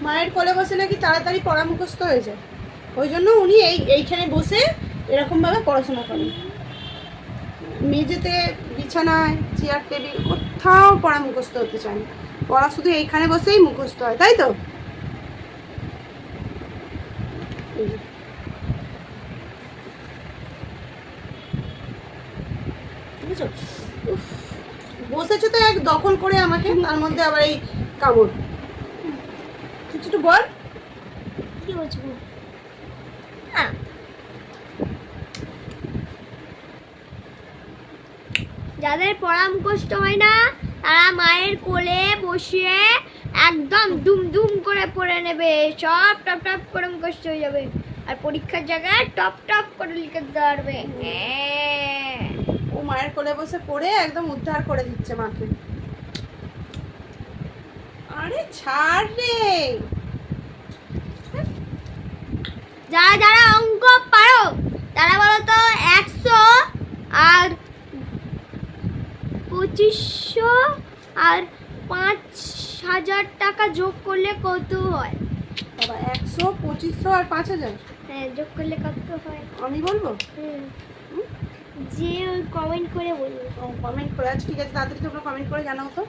মায়ের কোলে বসে নাকি তাড়াতাড়ি পড়া মুখস্থ হয়ে যায়, ওই জন্য উনি এইখানে বসে এরকমভাবে পড়াশোনা করেন। মেঝেতে, বিছানায়, চেয়ার টেবিল কোথাও পড়া মুখস্থ হতে চায় না, পড়া শুধু এইখানে বসেই মুখস্থ হয়, তাই তো? বুঝেছো? বসেছো তো এক দখল করে আমাকে, তার মধ্যে আবার এই কামড়। কিছু একটু বল। কি বলছো? যাদের পড়া মুখস্থ হয় না তারা মায়ের কোলে বসিয়ে একদম দুম দুম করে পড়ে নেবে, সব টপ টপ করে মুখস্থ হয়ে যাবে, আর পরীক্ষার জায়গায় টপ টপ করে লিখে দিতে পারবে। ও মায়ের কোলে বসে পড়ে একদম উদ্ধার করে দিচ্ছে মাকে। আরে ছাড় রে। যারা যারা অঙ্ক পারো তারা বলো তো 100 আর 2500 আর 5000 টাকা যোগ করলে কত হয়? বাবা 100, 2500 আর 5000? হ্যাঁ, যোগ করলে কত হয়? আমি বলবো? যে কমেন্ট করে বলবো। কমেন্ট করে, আচ্ছা ঠিক আছে, তাড়াতাড়ি তোমরা কমেন্ট করে জানাও তো।